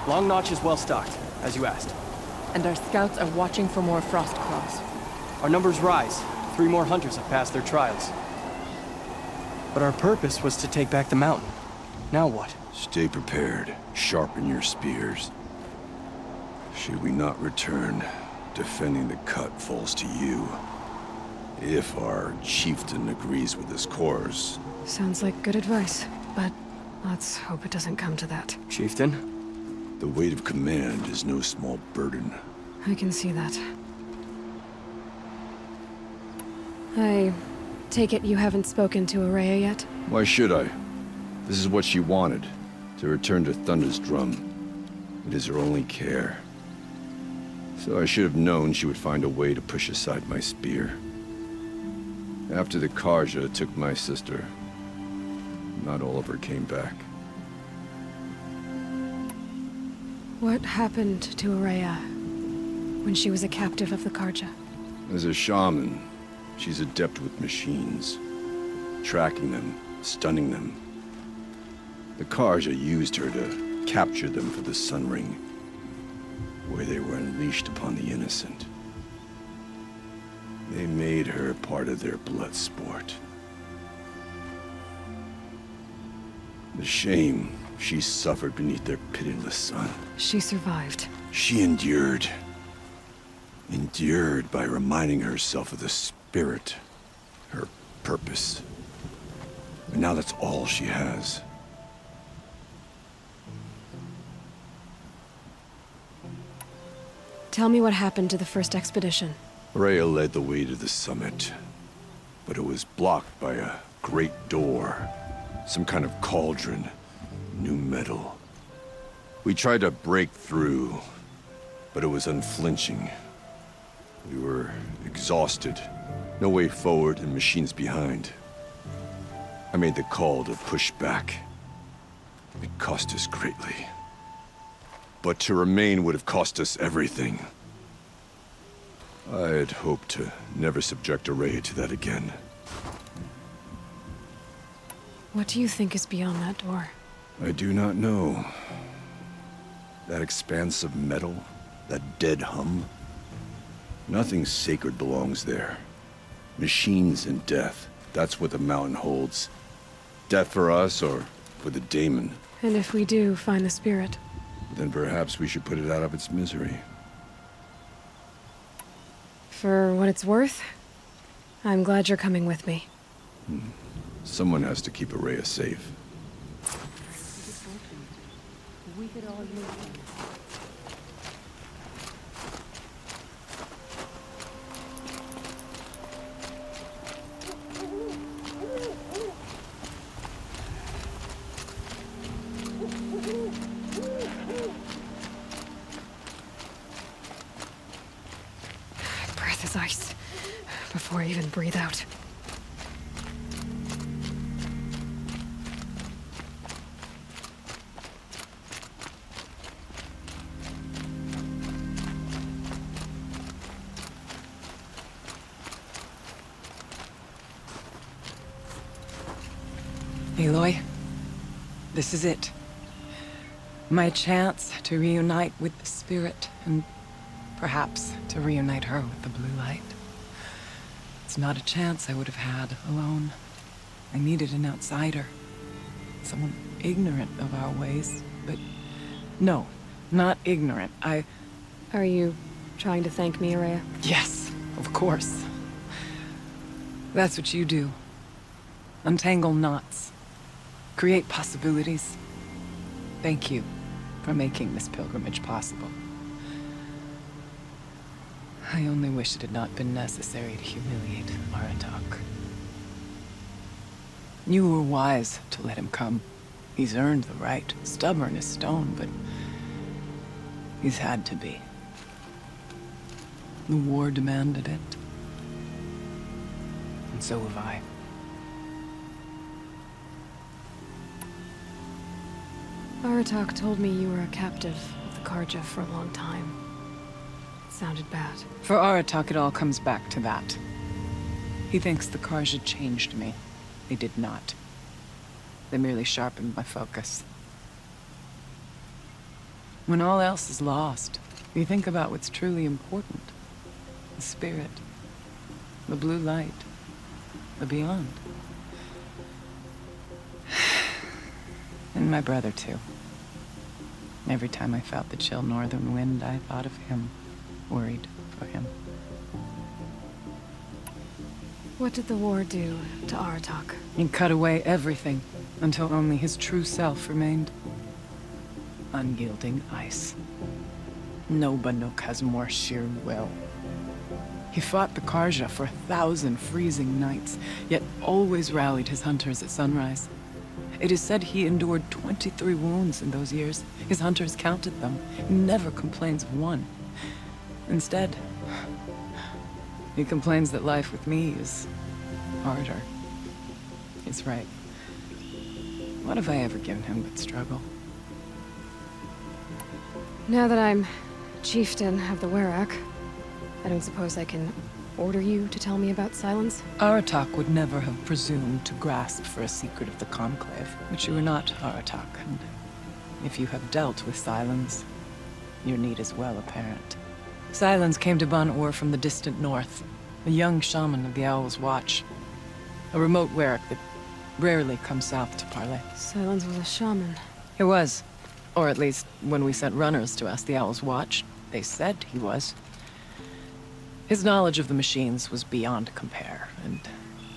Long Notch is well stocked, as you asked. And our scouts are watching for more frost claws. Our numbers rise. 3 more hunters have passed their trials. But our purpose was to take back the mountain. Now what? Stay prepared. Sharpen your spears. Should we not return, defending the cut falls to you. If our chieftain agrees with his course. Sounds like good advice, but let's hope it doesn't come to that. Chieftain? The weight of command is no small burden. I can see that. I take it you haven't spoken to Ourea yet? Why should I? This is what she wanted, to return to Thunder's drum. It is her only care. So I should have known she would find a way to push aside my spear. After the Karja took my sister, not all of her came back. What happened to Ourea when she was a captive of the Karja? As a shaman, she's adept with machines. Tracking them, stunning them. The Karja used her to capture them for the Sun Ring, where they were unleashed upon the innocent. They made her part of their blood sport. The shame she suffered beneath their pitiless sun. She survived. She endured. Endured by reminding herself of the spirit, her purpose. And now that's all she has. Tell me what happened to the first expedition. Ourea led the way to the summit, but it was blocked by a great door. Some kind of cauldron, new metal. We tried to break through, but it was unflinching. We were exhausted, no way forward and machines behind. I made the call to push back. It cost us greatly. But to remain would have cost us everything. I had hoped to never subject Ourea to that again. What do you think is beyond that door? I do not know. That expanse of metal, that dead hum. Nothing sacred belongs there. Machines and death, that's what the mountain holds. Death for us or for the daemon. And if we do find the spirit? Then perhaps we should put it out of its misery. For what it's worth, I'm glad you're coming with me. Someone has to keep Ourea safe. We could all use it. Breath is ice. Before I even breathe out. Aloy, this is it. My chance to reunite with the spirit, and perhaps to reunite her with the blue light. It's not a chance I would have had alone. I needed an outsider. Someone ignorant of our ways, but no, not ignorant. Are you trying to thank me, Ourea? Yes, of course. That's what you do. Untangle knots. Create possibilities. Thank you for making this pilgrimage possible. I only wish it had not been necessary to humiliate Aratak. You were wise to let him come. He's earned the right. Stubborn as stone, but he's had to be. The war demanded it. And so have I. Aratak told me you were a captive of the Karja for a long time. It sounded bad. For Aratak, it all comes back to that. He thinks the Karja changed me. They did not. They merely sharpened my focus. When all else is lost, you think about what's truly important. The spirit, the blue light, the beyond. And my brother, too. Every time I felt the chill northern wind, I thought of him, worried for him. What did the war do to Aratak? It cut away everything, until only his true self remained. Unyielding ice. No Banuk has more sheer will. He fought the Karja for 1,000 freezing nights, yet always rallied his hunters at sunrise. It is said he endured 23 wounds in those years. His hunters counted them. He never complains of one. Instead, he complains that life with me is harder. He's right. What have I ever given him but struggle? Now that I'm chieftain of the Ourea, I don't suppose I can order you to tell me about Sylens? Aratak would never have presumed to grasp for a secret of the Conclave, but you are not Aratak, and if you have dealt with Sylens, your need is well apparent. Sylens came to Ban-Or from the distant north, a young shaman of the Owl's Watch, a remote Ourea that rarely comes south to parley. Sylens was a shaman. He was, or at least when we sent runners to ask the Owl's Watch, they said he was. His knowledge of the machines was beyond compare, and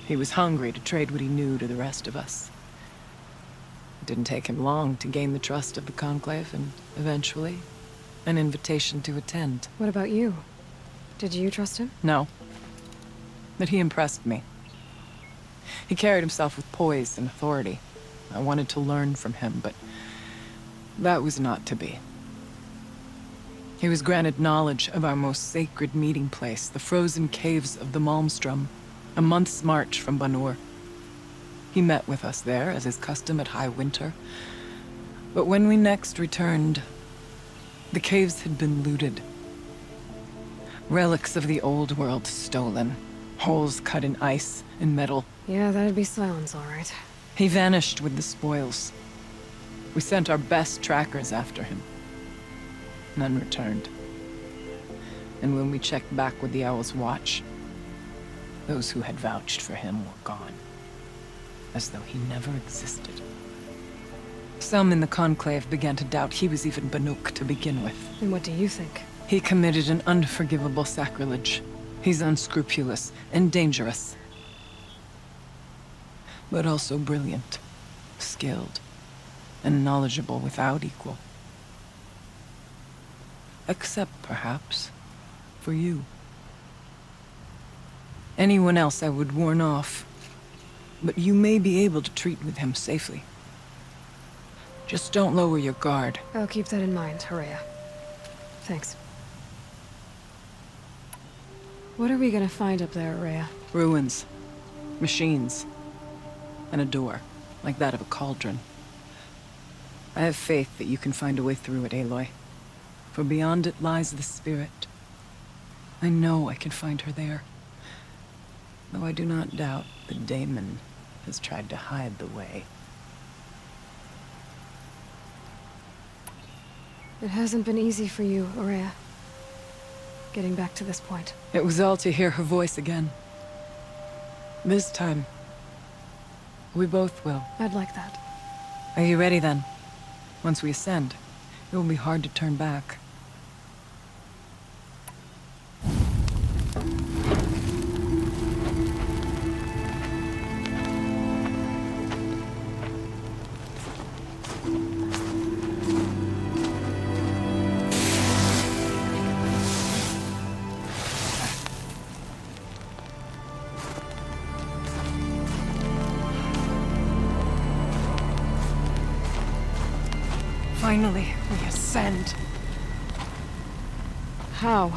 he was hungry to trade what he knew to the rest of us. It didn't take him long to gain the trust of the Conclave, and eventually, an invitation to attend. What about you? Did you trust him? No. But he impressed me. He carried himself with poise and authority. I wanted to learn from him, but that was not to be. He was granted knowledge of our most sacred meeting place, the frozen caves of the Malmstrom, a month's march from Ban-Or. He met with us there, as is custom at high winter. But when we next returned, the caves had been looted. Relics of the old world stolen. Holes cut in ice and metal. Yeah, that'd be Sylens, all right. He vanished with the spoils. We sent our best trackers after him. None returned. And when we checked back with the Owl's Watch, those who had vouched for him were gone. As though he never existed. Some in the Conclave began to doubt he was even Banuk to begin with. And what do you think? He committed an unforgivable sacrilege. He's unscrupulous and dangerous. But also brilliant, skilled, and knowledgeable without equal. Except, perhaps, for you. Anyone else I would warn off, but you may be able to treat with him safely. Just don't lower your guard. I'll keep that in mind, Ourea. Thanks. What are we gonna find up there, Ourea? Ruins, machines, and a door, like that of a cauldron. I have faith that you can find a way through it, Aloy. For beyond it lies the spirit. I know I can find her there. Though I do not doubt that Daemon has tried to hide the way. It hasn't been easy for you, Ourea. Getting back to this point. It was all to hear her voice again. This time, we both will. I'd like that. Are you ready then? Once we ascend, it will be hard to turn back. Finally, we ascend. How?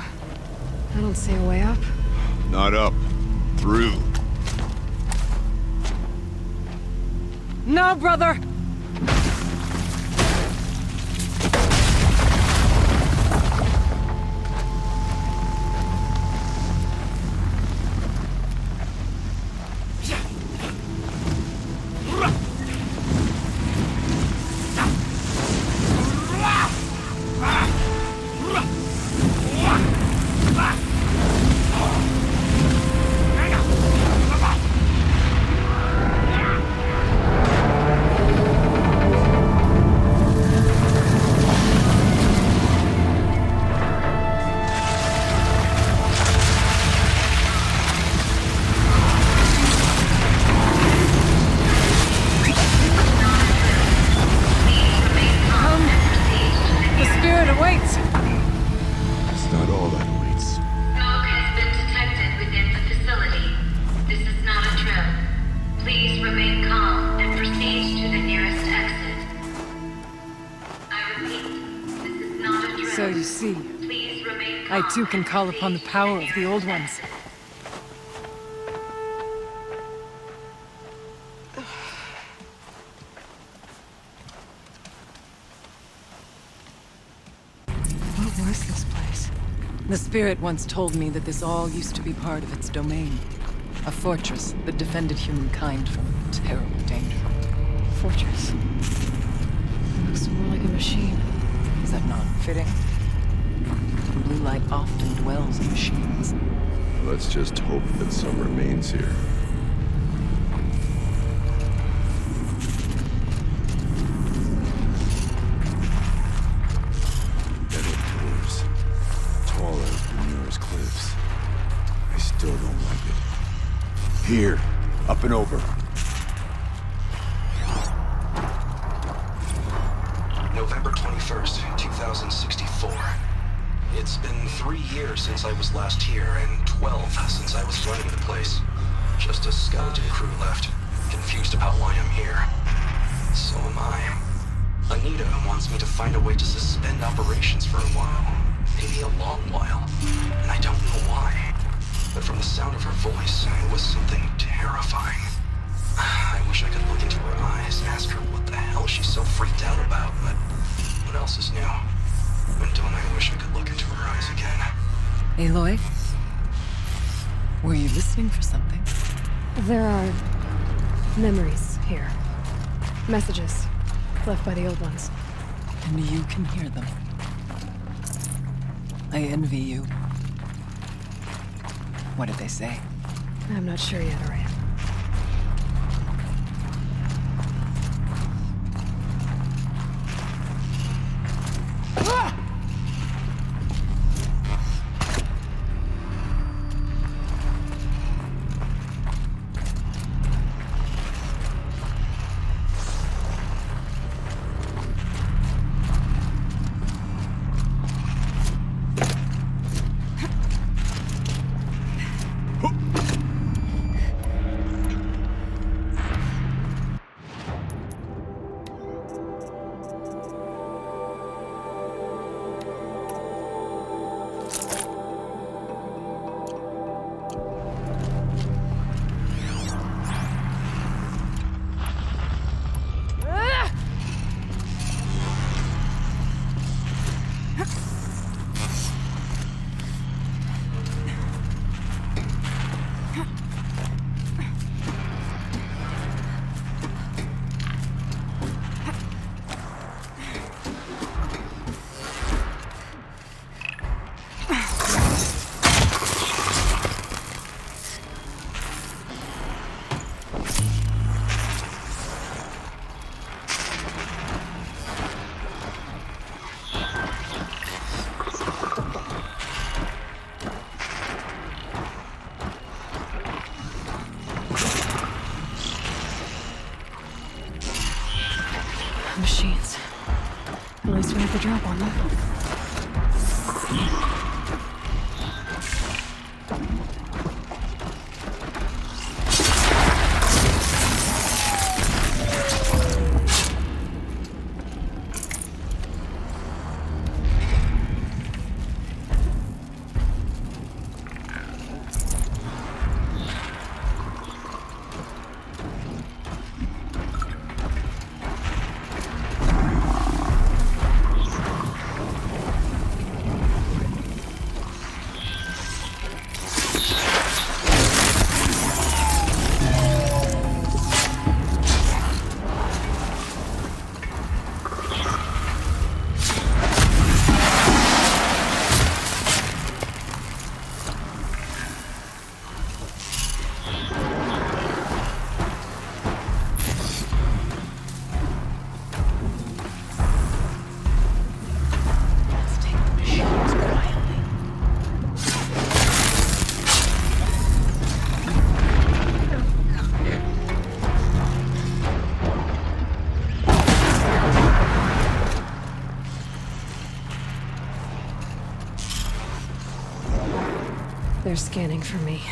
I don't see a way up. Not up. Through. No, brother! You see, I too can call upon the power of the Old Ones. What was this place? The spirit once told me that this all used to be part of its domain. A fortress that defended humankind from terrible danger. Fortress. Looks more like a machine. Is that not fitting? The blue light often dwells in machines. Let's just hope that some remains here. Metal pillars, taller than nearest cliffs. I still don't like it. Here, up and over. November 21st, 2064. It's been 3 years since I was last here, and 12 since I was running the place. Just a skeleton crew left, confused about why I'm here. So am I. Anita wants me to find a way to suspend operations for a while. Maybe a long while. And I don't know why. But from the sound of her voice, it was something terrifying. I wish I could look into her eyes and ask her what the hell she's so freaked out about, but what else is new? And don't I wish I could look into her eyes again? Aloy? Were you listening for something? There are memories here. Messages left by the Old Ones. And you can hear them. I envy you. What did they say? I'm not sure yet, Ourea. Machines. At least we have the drop on them. They're scanning for me.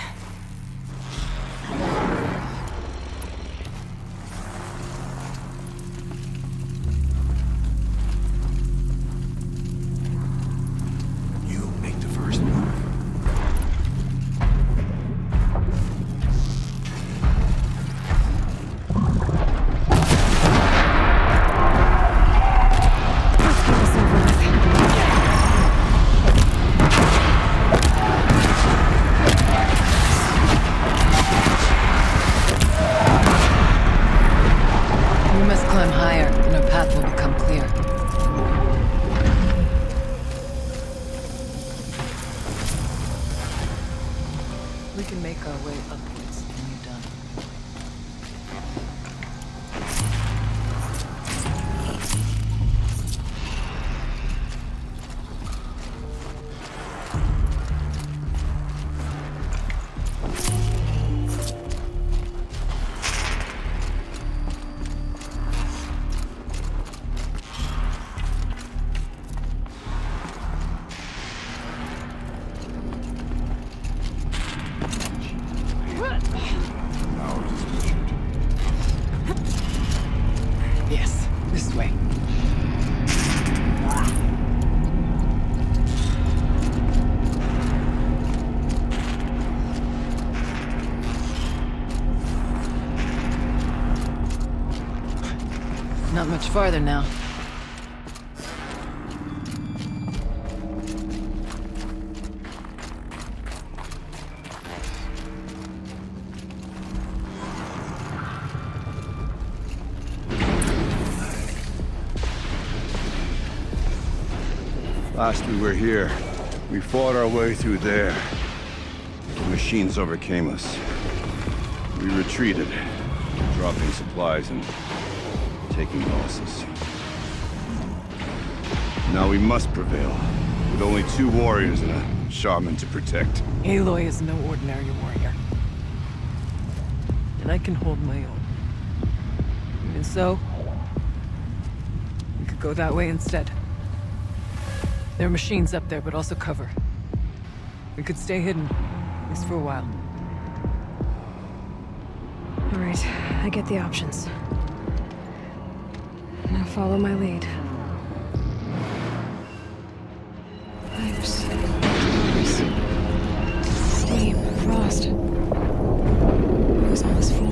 our way upwards when you're done. Yes, this way. Not much farther now. Last we were here, we fought our way through there. The machines overcame us. We retreated, dropping supplies and taking losses. Now we must prevail, with only 2 warriors and a shaman to protect. Aloy is no ordinary warrior. And I can hold my own. Even so, we could go that way instead. There are machines up there, but also cover. We could stay hidden, at least for a while. All right, I get the options. Now follow my lead. Pipes, doors, steam, frost. Who's all this for?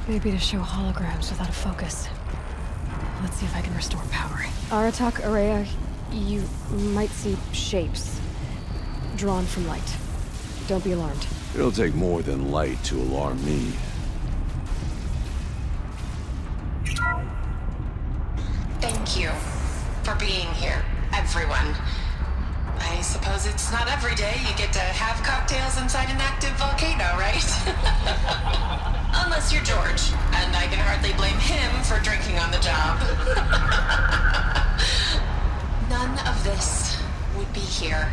Maybe to show holograms without a focus. Let's see if I can restore power. Aratak, Ourea, you might see shapes drawn from light. Don't be alarmed. It'll take more than light to alarm me. Thank you for being here, everyone. I suppose it's not every day you get to have cocktails inside an active volcano, right? Unless you're George, and I can hardly blame him for drinking on the job. None of this would be here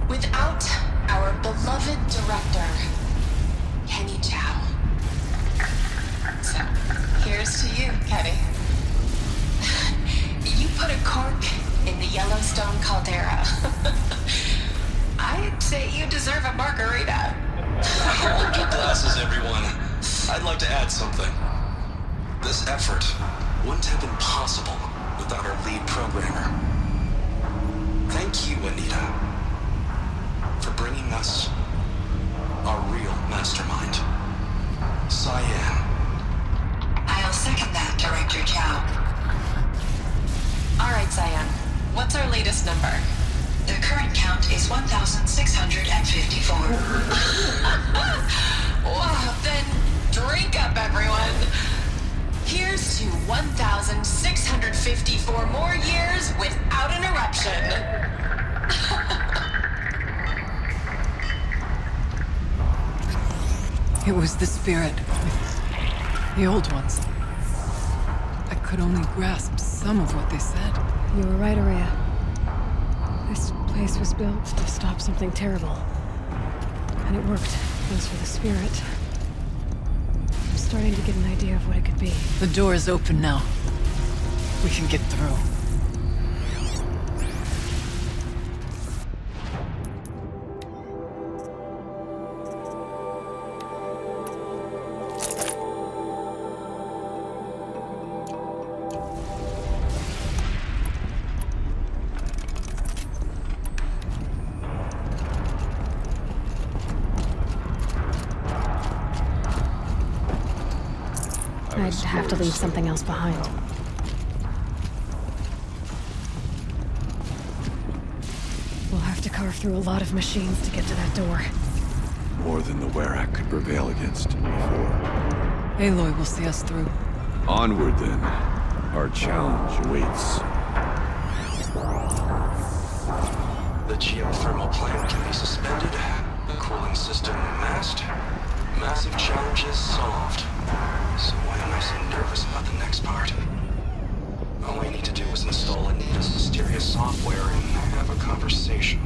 without our beloved director, Kenny Chow. So, here's to you, Kenny. You put a cork in the Yellowstone caldera. I'd say you deserve a margarita. Hold your glasses, everyone. I'd like to add something. This effort wouldn't have been possible without our lead programmer. Thank you, Anita, for bringing us our real mastermind, Cyan. I'll second that, Director Chow. All right, Cyan. What's our latest number? The current count is 1,654. Wow, then drink up, everyone. Here's to 1,654 more years without an eruption. It was the spirit. The old ones. I could only grasp some of what they said. You were right, Ourea. This place was built to stop something terrible. And it worked, thanks for the spirit. I'm starting to get an idea of what it could be. The door is open now. We can get through. I'd have to leave something else behind. We'll have to carve through a lot of machines to get to that door. More than the Ourea could prevail against before. Aloy will see us through. Onward, then. Our challenge awaits. The geothermal plant can be suspended, the cooling system masked. Massive challenges solved. So why am I so nervous about the next part? All we need to do is install Anita's mysterious software and have a conversation.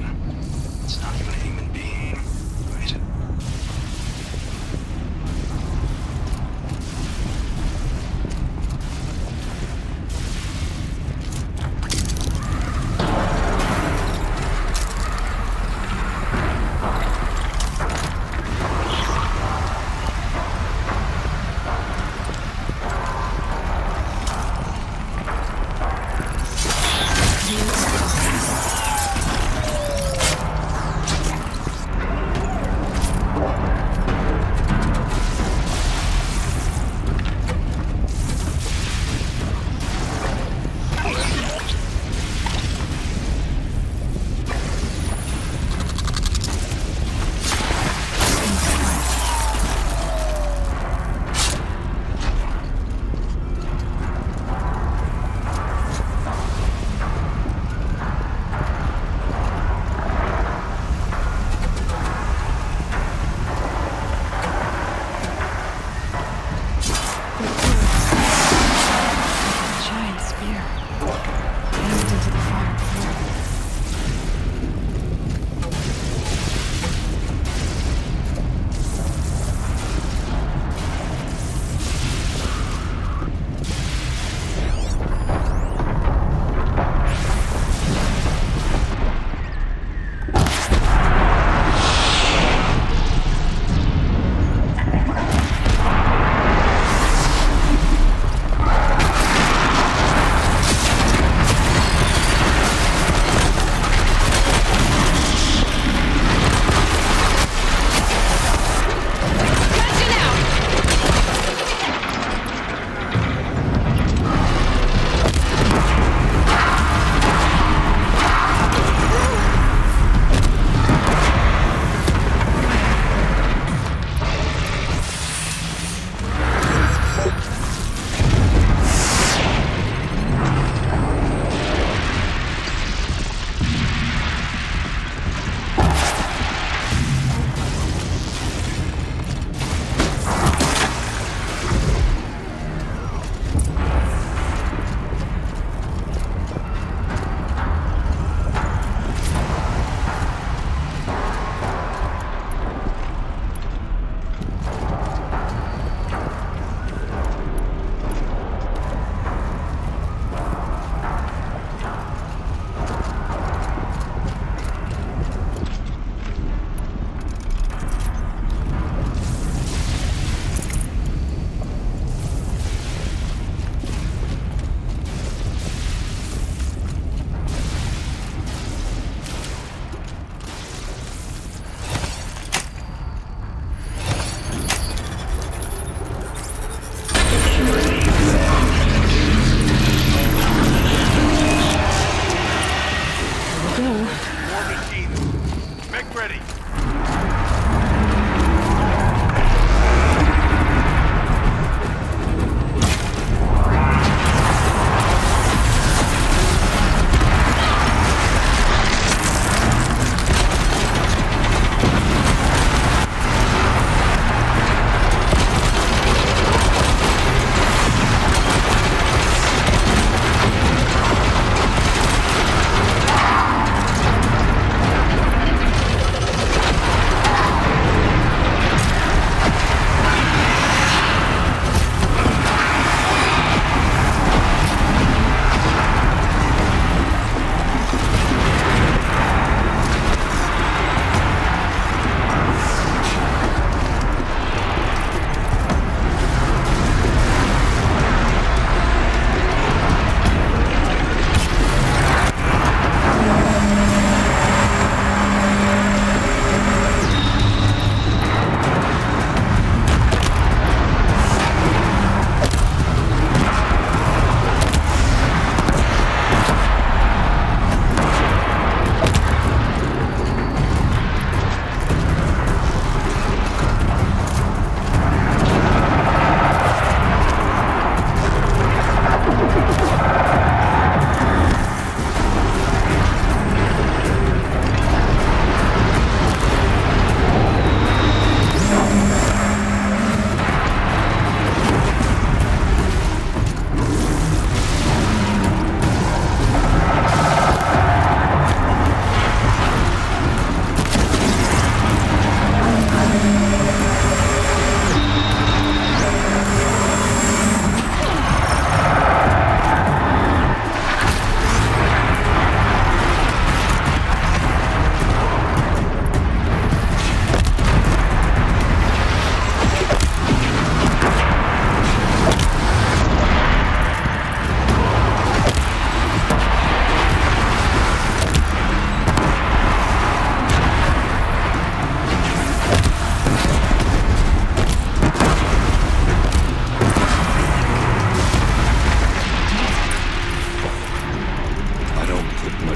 It's not even a human being, right?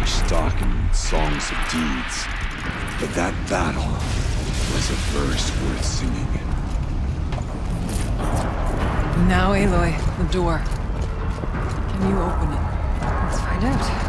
stock in songs of deeds. But that battle was a verse worth singing. Now, Aloy, the door. Can you open it? Let's find out.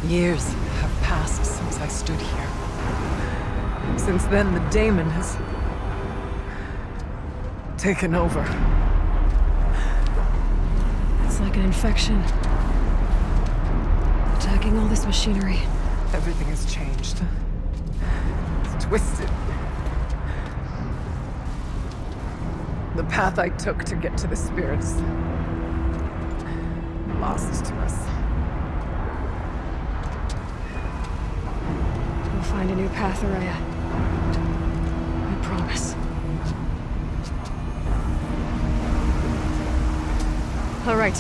Years have passed since I stood here. Since then, the daemon has taken over. It's like an infection. Attacking all this machinery. Everything has changed. It's twisted. The path I took to get to the spirits lost to us. We'll find a new path, Ourea. I promise. All right.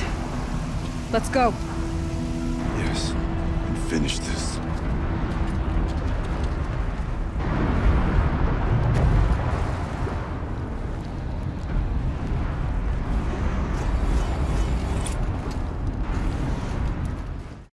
Let's go. Yes, and finish this.